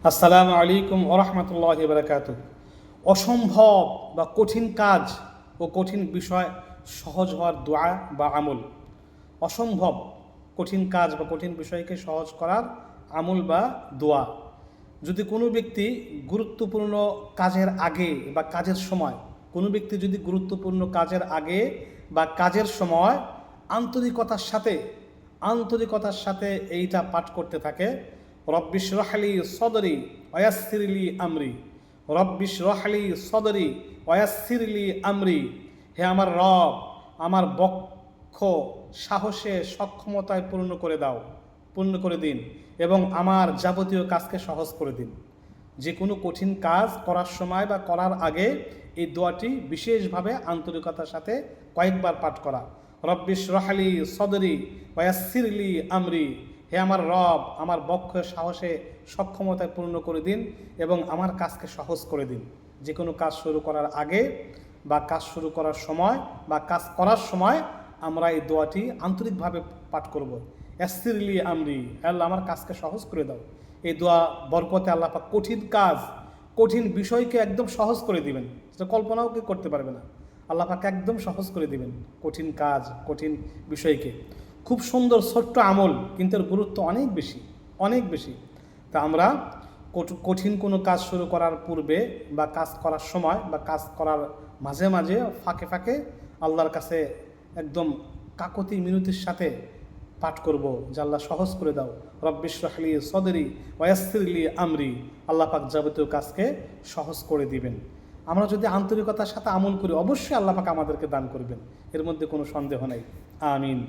আসসালামু আলাইকুম ওয়া রাহমাতুল্লাহি ওয়া বারাকাতুহু। অসম্ভব বা কঠিন কাজ ও কঠিন বিষয় সহজ হওয়ার দোয়া বা আমল। অসম্ভব কঠিন কাজ বা কঠিন বিষয়কে সহজ করার আমল বা দোয়া। যদি কোনো ব্যক্তি গুরুত্বপূর্ণ কাজের আগে বা কাজের সময়, কোনো ব্যক্তি যদি গুরুত্বপূর্ণ কাজের আগে বা কাজের সময় আন্তরিকতার সাথে এইটা পাঠ করতে থাকে, রব্বি ইশরাহ লি সদরি ওয়া ইয়াসসির লি আমরি, রব্বি ইশরাহ লি সদরি ওয়া ইয়াসসির লি আমরি। হে আমার রব, আমার বক্ষ সাহসে সক্ষমতায় পূর্ণ করে দিন এবং আমার যাবতীয় কাজকে সহজ করে দিন। যে কোনো কঠিন কাজ করার সময় বা করার আগে এই দোয়াটি বিশেষভাবে আন্তরিকতার সাথে কয়েকবার পাঠ করা। রব্বি ইশরাহ লি সদরি ওয়া ইয়াসসির লি আমরি। হে আমার রব, আমার বক্ষ সাহসে সক্ষমতায় পূর্ণ করে দিন এবং আমার কাজকে সহজ করে দিন। যে কোনো কাজ শুরু করার আগে বা কাজ শুরু করার সময় বা কাজ করার সময় আমরা এই দোয়াটি আন্তরিকভাবে পাঠ করব। ইয়াসসির লি আমরি, আল্লাহ আমার কাজকে সহজ করে দাও। এই দোয়া বরকতে আল্লাহ পাক কঠিন কাজ, কঠিন বিষয়কে একদম সহজ করে দিবেন, যেটা কল্পনাও কেউ করতে পারবে না। আল্লাহ পাক একদম সহজ করে দিবেন কঠিন কাজ, কঠিন বিষয়কে। খুব সুন্দর ছোট্ট আমল, কিন্তু এর গুরুত্ব অনেক বেশি। তা আমরা কঠিন কোনো কাজ শুরু করার পূর্বে বা কাজ করার সময় বা কাজ করার মাঝে মাঝে ফাঁকে আল্লাহর কাছে একদম কাকুতি মিনতির সাথে পাঠ করব যে আল্লাহ সহজ করে দাও। রব্বি ইশরাহ লি সদরি ওয়া ইয়াসসির লি আমরি। আল্লাহ পাক যাবতীয় কাজকে সহজ করে দিবেন। আমরা যদি আন্তরিকতার সাথে আমল করি, অবশ্যই আল্লাহ পাক আমাদেরকে দান করবেন, এর মধ্যে কোনো সন্দেহ নেই। আমিন।